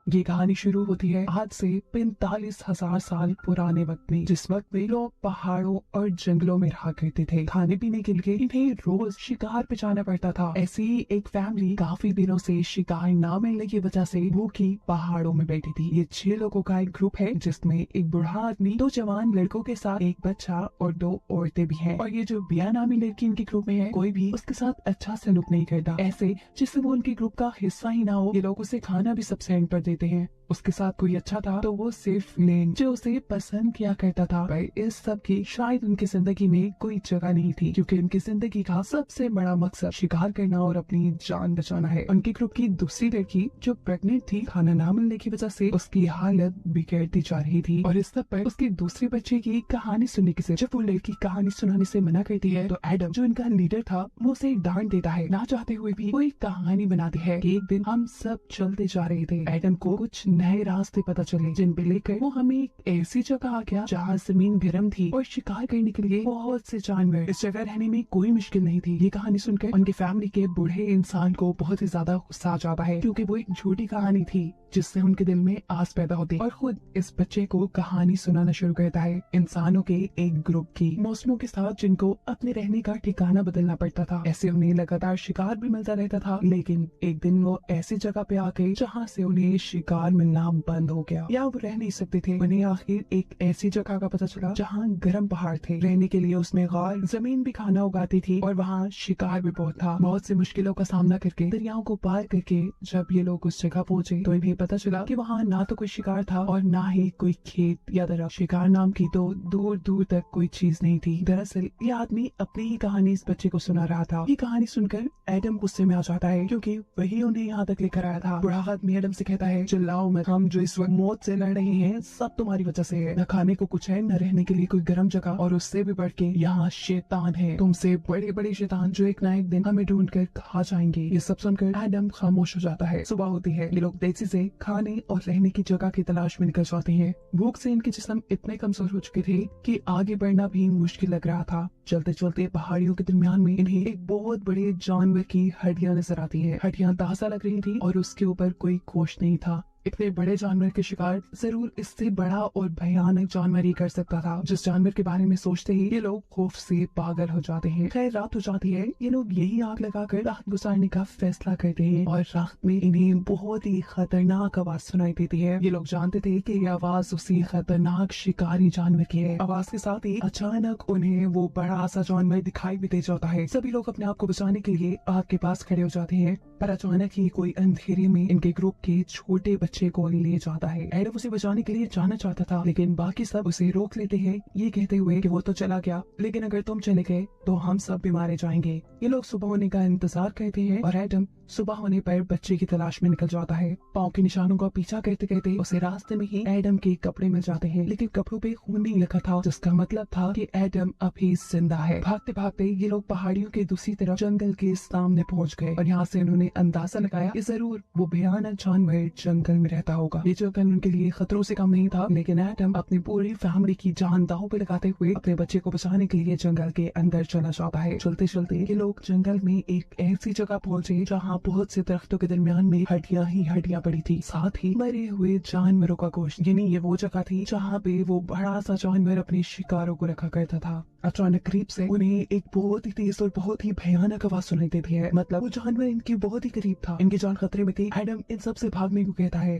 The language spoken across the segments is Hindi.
ये कहानी शुरू होती है आज से 45,000 साल पुराने वक्त में, जिस वक्त में लोग पहाड़ों और जंगलों में रहा करते थे। खाने पीने के लिए इन्हें रोज शिकार पे जाना पड़ता था। ऐसी ही एक फैमिली काफी दिनों से शिकार न मिलने की वजह से भूखी पहाड़ों में बैठी थी। ये 6 लोगों का एक ग्रुप है, जिसमें एक बूढ़ा आदमी, 2 जवान लड़कों के साथ एक बच्चा और 2 औरतें भी हैं। और ये जो बिया नामी लड़की इनके ग्रुप में है, कोई भी उसके साथ अच्छा सलूक नहीं करता, ऐसे जिससे वो उनके ग्रुप का हिस्सा ही ना हो। ये लोग उसे खाना भी सबसे एंड पर देते हैं। उसके साथ कोई अच्छा था तो वो सिर्फ लेन जो उसे पसंद किया करता था। पर इस सब की शायद उनकी जिंदगी में कोई जगह नहीं थी, क्योंकि उनकी जिंदगी का सबसे बड़ा मकसद शिकार करना और अपनी जान बचाना है। उनके ग्रुप की दूसरी लड़की जो प्रेग्नेंट थी, खाना ना मिलने की वजह से उसकी हालत बिगड़ती जा रही थी। और इस सब पर उसके दूसरे बच्चे की कहानी सुनने की जब वो लड़की कहानी सुनाने से मना करती है, तो एडम जो इनका लीडर था वो उसे डांट देता है। ना चाहते हुए भी वो एक कहानी बनाती है कि एक दिन हम सब चलते जा रहे थे, एडम को कुछ नए रास्ते पता चले, जिन पे लेकर वो हमें एक ऐसी जगह आ गया जहाँ जमीन गर्म थी और शिकार करने के लिए बहुत से जानवर। इस जगह रहने में कोई मुश्किल नहीं थी। ये कहानी सुनकर उनकी फैमिली के बूढ़े इंसान को बहुत ही ज्यादा गुस्सा आ जाता है, क्योंकि वो एक झूठी कहानी थी जिससे उनके दिल में आस पैदा होती, और खुद इस बच्चे को कहानी सुनाना शुरू करता है इंसानों के एक ग्रुप की, मौसमों के साथ, जिनको अपने रहने का ठिकाना बदलना पड़ता था। ऐसे उन्हें लगातार शिकार भी मिलता रहता था, लेकिन एक दिन वो ऐसी जगह पे आ गए जहाँ से उन्हें शिकार मिलना बंद हो गया, या वो रह नहीं सकते थे। उन्हें आखिर एक ऐसी जगह का पता चला जहाँ गर्म पहाड़ थे, रहने के लिए उसमें गार जमीन भी खाना उगाती थी, और वहाँ शिकार भी बहुत था। बहुत सी मुश्किलों का सामना करके, दरियाओं को पार करके जब ये लोग उस जगह पहुँचे, तो इन्हें पता चला कि वहाँ ना तो कोई शिकार था और ना ही कोई खेत या दरख्त। शिकार नाम की तो दूर दूर तक कोई चीज नहीं थी। दरअसल ये आदमी अपनी ही कहानी इस बच्चे को सुना रहा था। ये कहानी सुनकर एडम गुस्से में आ जाता है, क्योंकि वही उन्हें यहाँ तक लेकर आया था। बूढ़ा आदमी एडम से कहता है, चिल्लाओ मत, हम जो इस वक्त मौत से लड़ रहे हैं सब तुम्हारी वजह से है। न खाने को कुछ है, न रहने के लिए कोई गर्म जगह, और उससे भी बढ़ के यहाँ शैतान है, तुमसे बड़े बड़े शैतान, जो एक ना एक दिन हमें ढूंढ कर खा जाएंगे। ये सब सुनकर एडम खामोश हो जाता है। सुबह होती है, ये लोग तेजी से खाने और रहने की जगह की तलाश में निकल जाते हैं। भूख से इनके जिस्म इतने कमजोर हो चुके थे कि आगे बढ़ना भी मुश्किल लग रहा था। चलते चलते पहाड़ियों के दरमियान में इन्हें एक बहुत बड़े जानवर की हड्डियां नजर आती है। हड्डियां ताजा लग रही थी और उसके ऊपर कोई गोश्त नहीं था। इतने बड़े जानवर के शिकार जरूर इससे बड़ा और भयानक जानवर ही कर सकता था, जिस जानवर के बारे में सोचते ही ये लोग खौफ से पागल हो जाते हैं। खैर, रात हो जाती है। ये लोग यही आग लगाकर रात गुजारने का फैसला करते हैं, और रात में इन्हें बहुत ही खतरनाक आवाज सुनाई देती है। ये लोग जानते थे कि ये आवाज उसी खतरनाक शिकारी जानवर की है। आवाज के साथ ही अचानक उन्हें वो बड़ा सा जानवर दिखाई भी दे जाता है। सभी लोग अपने आप को बचाने के लिए आग के पास खड़े हो जाते हैं, पर अचानक ही कोई अंधेरे में इनके ग्रुप के छोटे बच्चे को ले जाता है। एडम उसे बचाने के लिए जाना चाहता था, लेकिन बाकी सब उसे रोक लेते हैं, ये कहते हुए कि वो तो चला गया, लेकिन अगर तुम चले गए तो हम सब भी मारे जाएंगे। ये लोग सुबह होने का इंतजार करते हैं, और एडम सुबह होने पर बच्चे की तलाश में निकल जाता है। पाँव के निशानों का पीछा करते करते उसे रास्ते में ही एडम के कपड़े मिल जाते हैं, लेकिन कपड़ों पे खून नहीं लगा था, जिसका मतलब था कि एडम अभी जिंदा है। भागते भागते ये लोग पहाड़ियों के दूसरी तरफ जंगल के सामने पहुंच गए, और यहाँ से उन्होंने अंदाजा लगाया कि जरूर वो भयानक जानवर जंगल में रहता होगा। ये जंगल उनके लिए खतरों से कम नहीं था, लेकिन एडम अपनी पूरी फैमिली की जान दांव पे लगाते हुए अपने बच्चे को बचाने के लिए जंगल के अंदर चला जाता है। चलते चलते ये लोग जंगल में एक ऐसी जगह पहुंचे जहाँ बहुत से दरख्तों के दरमियान में हड्डियां ही हड्डियां पड़ी थी, साथ ही मरे हुए जानवरों का गोश्त। यानी ये वो जगह थी जहाँ पे वो बड़ा सा जानवर अपने शिकारों को रखा करता था। अचानक करीब से उन्हें एक बहुत ही तेज और बहुत ही भयानक आवाज सुनाई देती है। मतलब वो जानवर इनके बहुत ही करीब था, इनकी जान खतरे में थी। एडम इन सब से भागने को कहता है।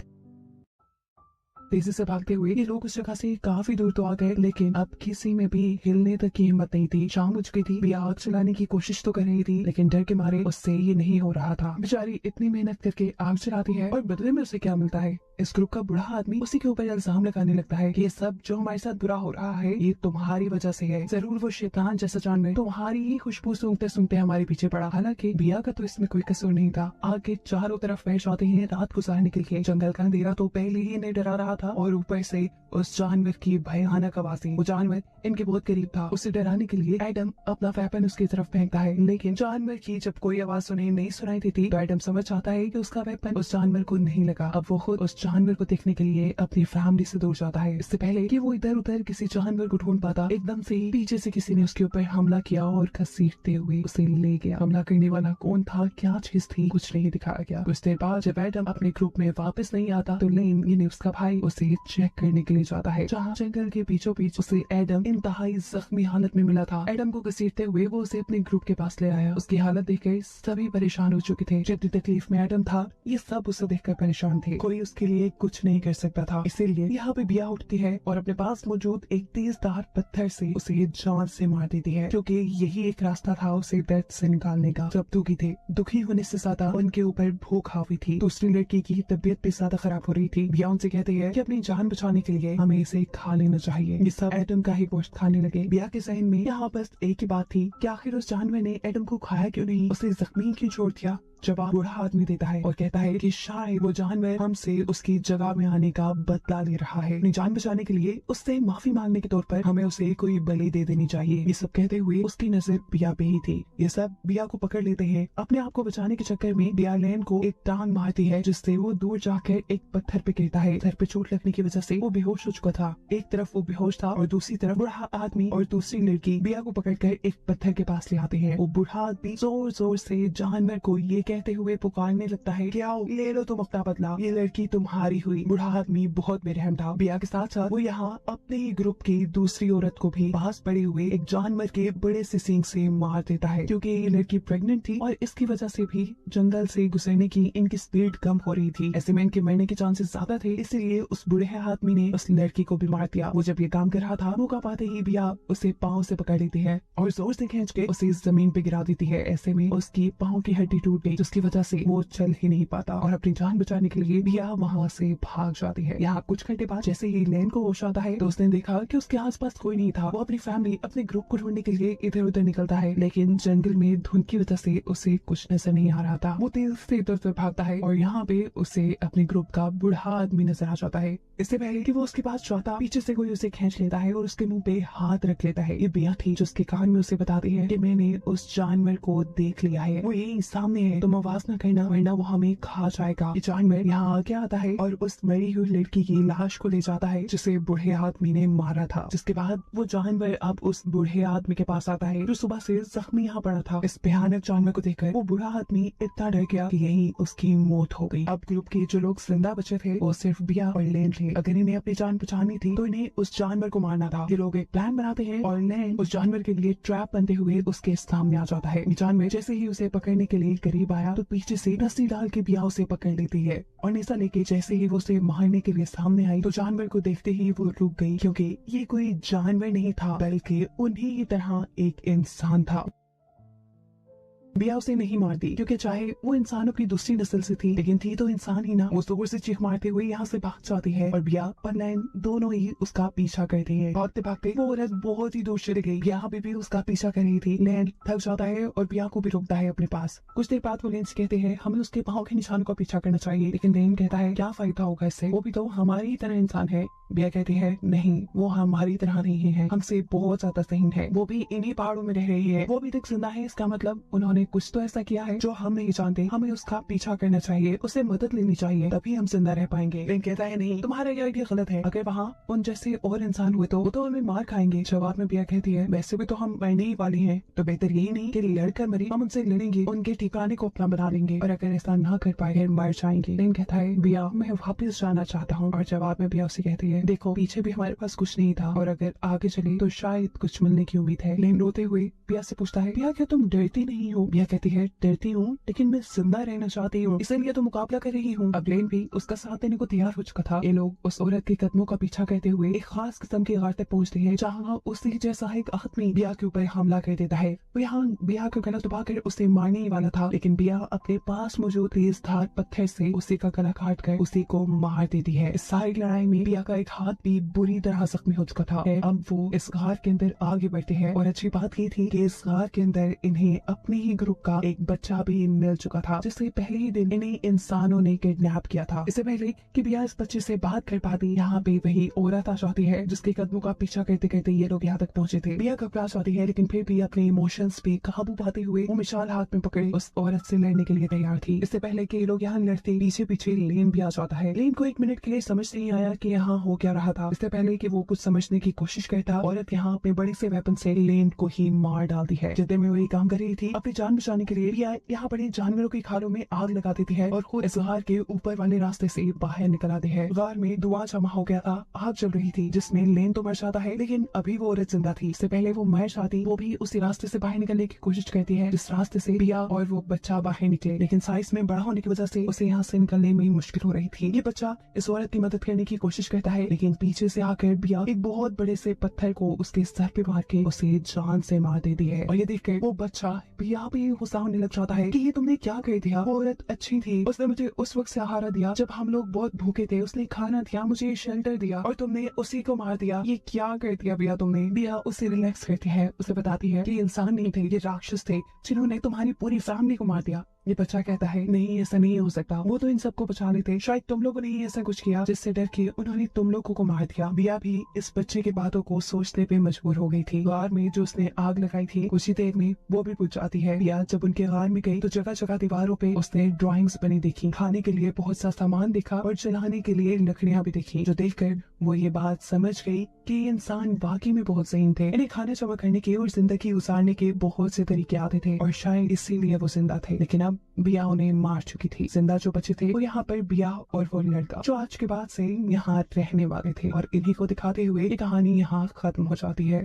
तेजी से भागते हुए ये लोग उस जगह से काफी दूर तो आ गए, लेकिन अब किसी में भी हिलने तक की हिम्मत नहीं थी। शाम हो चुकी थी। आग चलाने की कोशिश तो कर रही थी, लेकिन डर के मारे उससे ये नहीं हो रहा था। बेचारी इतनी मेहनत करके आग चलाती है, और बदले में उसे क्या मिलता है? इस ग्रुप का बूढ़ा आदमी उसी के ऊपर इल्जाम लगाने लगता है कि ये सब जो हमारे साथ बुरा हो रहा है ये तुम्हारी वजह से है। जरूर वो शैतान जैसा जानवर तुम्हारी ही खुशबू सूंघते सूंघते हमारे पीछे पड़ा। हालांकि बिया का तो इसमें कोई कसूर नहीं था। आग के चारों तरफ बैठ जाते हैं रात गुजारने के लिए। जंगल का अंधेरा तो पहले ही इन्हें डरा रहा था और ऊपर से उस जानवर की भयानक आवाज़ें। वो जानवर इनके बहुत करीब था। उसे डराने के लिए एडम अपना वेपन उसकी तरफ फेंकता है, लेकिन जानवर की जब कोई आवाज उन्हें नहीं सुनाई देती तो एडम समझ आता है कि उसका वेपन उस जानवर को नहीं लगा। अब वो खुद उस जानवर को देखने के लिए अपनी फैमिली से दूर जाता है। इससे पहले कि वो इधर उधर किसी जानवर को ढूंढ पाता, एकदम से ही पीछे से किसी ने उसके ऊपर हमला किया और घसीटते हुए उसे ले गया। हमला करने वाला कौन था, क्या चीज थी, कुछ नहीं दिखाया गया। कुछ देर बाद जब एडम अपने ग्रुप में वापस नहीं आता तो लेन यानी उसका भाई उसे चेक करने के लिए जाता है, जहाँ जंगल के बीचों बीच उसे एडम इंतहाई जख्मी हालत में मिला था। एडम को घसीटते हुए वो उसे अपने ग्रुप के पास ले आया। उसकी हालत देखकर सभी परेशान हो चुके थे। जितनी तकलीफ में एडम था ये सब उसे देखकर परेशान थे। कोई उसके लिए कुछ नहीं कर सकता था। इसीलिए यहाँ पे बिया उठती है और अपने पास मौजूद एक तेजधार पत्थर से उसे जान से मार देती है, क्योंकि यही एक रास्ता था उसे दर्द से निकालने का। जब दुखी थे, दुखी होने से ज्यादा उनके ऊपर भूख हावी थी। दूसरी लड़की की तबीयत भी ज्यादा खराब हो रही थी। बिया उनसे कहती है कि अपनी जान बचाने के लिए हमें इसे खा लेना चाहिए। ये सब एडम का ही गोश्त खाने लगे। बिया के जहन में यहाँ बस एक ही बात थी कि आखिर उस जानवर ने एडम को खाया क्यों नहीं, उसे जख्मी क्यों छोड़ दिया। जवाब बूढ़ा आदमी देता है और कहता है कि शायद वो जानवर हमसे उसकी जगह में आने का बदला ले रहा है। अपनी जान बचाने के लिए उससे माफी मांगने के तौर पर हमें उसे कोई बलि दे देनी चाहिए। ये सब कहते हुए उसकी नजर बिया पे ही थी। ये सब बिया को पकड़ लेते हैं। अपने आप को बचाने के चक्कर में बिया लेन को एक टांग मारती है, जिससे वो दूर जाकर एक पत्थर पे गिरता है। सर पे चोट लगने की वजह से वो बेहोश हो चुका था। एक तरफ वो बेहोश था और दूसरी तरफ बूढ़ा आदमी और दूसरी लड़की बिया को पकड़कर एक पत्थर के पास ले आते हैं। वो बूढ़ा आदमी जोर जोर से जानवर को ये कहते हुए पुकारने लगता है कि आओ ले लो तुम अपना बदला, ये लड़की तुम्हारी हुई। बूढ़ा आदमी बहुत बेरहम था। बिया के साथ साथ वो यहाँ अपने ही ग्रुप की दूसरी औरत को भी पास पड़े हुए एक जानवर के बड़े से सींग से मार देता है, क्योंकि ये लड़की प्रेग्नेंट थी और इसकी वजह से भी जंगल से गुजरने की इनकी स्पीड कम हो रही थी। ऐसे में इनके मरने के चांसेस ज्यादा थे, इसलिए उस बूढ़े आदमी ने उस लड़की को भी मार दिया। वो जब ये काम कर रहा था, मौका पाते ही बिया उसे पाँव से पकड़ लेती है और जोर से खींच के उसे जमीन पे गिरा देती है। ऐसे में उसकी पाँव की हड्डी टूट गई, जिसकी वजह से वो चल ही नहीं पाता और अपनी जान बचाने के लिए बिया वहाँ से भाग जाती है। यहाँ कुछ घंटे बाद जैसे ही लेन को होश आता है तो उसने देखा कि उसके आसपास कोई नहीं था। वो अपनी फैमिली, अपने ग्रुप को ढूंढने के लिए इधर उधर निकलता है, लेकिन जंगल में धुंध की वजह से उसे कुछ नजर नहीं आ रहा था। वो तेज से इधर उधर भागता है और यहाँ पे उसे अपने ग्रुप का बूढ़ा आदमी नजर आ जाता है। इससे पहले कि वो उसके पास जाता, पीछे से कोई उसे खींच लेता है और उसके मुंह पे हाथ रख लेता है। ये बिया थी जो उसके कान में उसे बताती है कि मैंने उस जानवर को देख लिया है, वो यही सामने है, तुम आवाज न करना वरना वो हमें खा जाएगा। ये जानवर यहाँ आगे आता है और उस मरी हुई लड़की की लाश को ले जाता है जिसे बूढ़े आदमी ने मारा था। जिसके बाद वो जानवर अब उस बूढ़े आदमी के पास आता है जो सुबह से जख्मी यहाँ पड़ा था। इस भयानक जानवर को देखकर वो बूढ़ा आदमी इतना डर गया कि यही उसकी मौत हो गई। अब ग्रुप के जो लोग जिंदा बचे थे वो सिर्फ बिया और लेन थे। अगर इन्हें अपनी जान बचानी थी तो इन्हें उस जानवर को मारना था। ये लोग एक प्लान बनाते हैं और लेन उस जानवर के लिए ट्रैप बनते हुए उसके सामने आ जाता है। जानवर जैसे ही उसे पकड़ने के लिए करीब आया तो पीछे से रस्सी डाल के बिया उसे पकड़ लेती है और नेसा लेके जैसे ही वो उसे मारने के लिए सामने आई तो जानवर को देखते ही वो रुक गई, क्योंकि ये कोई जानवर नहीं था बल्कि उन्हीं की तरह एक इंसान था। बिया उसे नहीं मारती, क्योंकि चाहे वो इंसानों की दूसरी नस्ल से थी लेकिन थी तो इंसान ही ना। वो जोर से चीख मारते हुए यहाँ से भाग जाती है और बिया और नैन दोनों ही उसका पीछा करते हैं। भागते भागते वो औरत बहुत ही दूर चली गई। बिया भी उसका पीछा कर रही थी। नैन थक जाता है और बिया को भी रोकता है अपने पास। कुछ देर बाद वो लेन से कहते हैं हमें उसके पाँव के निशानों का पीछा करना चाहिए, लेकिन लेन कहता है क्या फायदा होगा इससे, वो भी तो हमारी तरह इंसान है। बिया कहती है नहीं, वो हमारी तरह नहीं है, हमसे बहुत ज्यादा सही है, वो भी इन्हीं पहाड़ों में रह रही है, वो भी तक जिंदा है, इसका मतलब उन्होंने कुछ तो ऐसा किया है जो हम नहीं जानते। हमें उसका पीछा करना चाहिए, उसे मदद लेनी चाहिए, तभी हम जिंदा रह पाएंगे। लेकिन कहता है नहीं, तुम्हारा ये आइडिया गलत है, अगर वहाँ उन जैसे और इंसान हुए तो वो तो हमें मार खाएंगे। जवाब में बिया कहती है वैसे भी तो हम मरने ही वाली हैं, तो बेहतर यही नहीं कि लड़कर मरे, हम उनसे लड़ेंगे, उनके ठिकाने को अपना बना लेंगे, और अगर ऐसा ना कर पाए मर जाएंगे। लेकिन कहता है बिया मैं वापस जाना चाहता हूँ, और जवाब में बिया उसे कहती है देखो पीछे भी हमारे पास कुछ नहीं था और अगर आगे चले तो शायद कुछ मिलने की उम्मीद है। लेन रोते हुए बिया से पूछता है बिया क्या तुम डरती नहीं हो? बिया कहती है डरती हूँ लेकिन मैं जिंदा रहना चाहती हूँ, इसलिए तो मुकाबला कर रही हूँ। अब लेन भी उसका साथ देने को तैयार हो चुका था। ये लोग उस औरत के कदमों का पीछा करते हुए एक खास किस्म की गार तक पहुँचते हैं जहाँ उसी जैसा एक आदमी बिया के ऊपर हमला कर देता है। वो यहाँ बिया का गला दबाकर उसे मारने ही वाला था, लेकिन बिया अपने पास मौजूद तेज धार पत्थर से उसी का गला काट कर उसी को मार देती है। इस सारी लड़ाई में बिया का एक हाथ भी बुरी तरह जख्मी हो चुका था। अब वो इस गार के अंदर आगे बढ़ते हैं और अच्छी बात ये थी कि इस गार के अंदर इन्हें अपने ही ग्रुप का एक बच्चा भी मिल चुका था, जिससे पहले ही दिन इन्हें इंसानों ने किडनैप किया था। इससे पहले कि बिया इस बच्चे से बात कर पाती, यहाँ पे वही औरत आ जाती है जिसके कदमों का पीछा करते करते ये लोग यहाँ तक पहुंचे थे। बिया घबरा जाती है, लेकिन फिर भी अपने इमोशंस पे काबू पाते हुए वो मिसाल हाथ में पकड़े उस औरत से लड़ने के लिए तैयार थी। इससे पहले कि ये लोग यहाँ लड़ते, पीछे पीछे लेन भी आ जाता है। लेन को एक मिनट के लिए समझ नहीं आया कि यहाँ हो क्या रहा था। इससे पहले कि वो कुछ समझने की कोशिश करता, औरत यहाँ अपने बड़े से वेपन से लेन को ही मार डालती है। जितने में वो ये काम कर रही थी, अपनी जान बचाने के लिए बिया यहाँ बड़े जानवरों की खालों में आग लगा देती है और खुद इस गार के ऊपर वाले रास्ते से बाहर निकल आती है। गार में धुआं जमा हो गया था, आग चल रही थी, जिसमें लेन तो मर जाता है, लेकिन अभी वो औरत जिंदा थी। इससे पहले वो मर जाती, वो भी उसी रास्ते से बाहर निकलने की कोशिश करती है जिस रास्ते से बिया और वो बच्चा बाहर निकले, लेकिन साइज में बड़ा होने की वजह से उसे यहाँ से निकलने में मुश्किल हो रही थी। ये बच्चा इस औरत की मदद करने की कोशिश करता है, लेकिन पीछे से आकर बिया एक बहुत बड़े से पत्थर को उसके सर पे मार के उसे जान से मार देती है। और ये देखकर वो बच्चा बिया पे गुस्सा होने लग जाता है कि ये तुमने क्या कर दिया। वो औरत अच्छी थी, उसने मुझे उस वक्त सहारा दिया जब हम लोग बहुत भूखे थे, उसने खाना दिया, मुझे शेल्टर दिया, और तुमने उसी को मार दिया। ये क्या कर दिया बिया तुमने। बिया उसे रिलैक्स करती है, उसे बताती है कि ये इंसान नहीं थे, ये राक्षस थे जिन्होंने तुम्हारी पूरी फैमिली को मार दिया। ये बच्चा कहता है नहीं, ऐसा नहीं हो सकता, वो तो इन सबको बचा लेते, शायद तुम लोगों ने ही ऐसा कुछ किया जिससे डर के उन्होंने तुम लोगों को मार दिया। बिया भी इस बच्चे की बातों को सोचने पे मजबूर हो गई थी। गार में जो उसने आग लगाई थी, कुछ ही देर में वो भी बुझ जाती है। बिया जब उनके गार में गई तो जगह जगह दीवारों पे उसने ड्राइंग्स बनी देखी, खाने के लिए बहुत सा सामान देखा और जलाने के लिए लकड़ियां भी देखी, जो देखकर वो ये बात समझ गई कि ये इंसान वाकई में बहुत ज़हीन थे। इन्हें खाना जमा करने के और जिंदगी गुजारने के बहुत से तरीके आते थे और शायद इसीलिए वो जिंदा थे, लेकिन अब बिया उन्हें मार चुकी थी। जिंदा जो बचे थे वो यहाँ पर बिया और वो लड़का जो आज के बाद से यहाँ रहने वाले थे, और इन्हीं को दिखाते हुए ये कहानी यहाँ खत्म हो जाती है।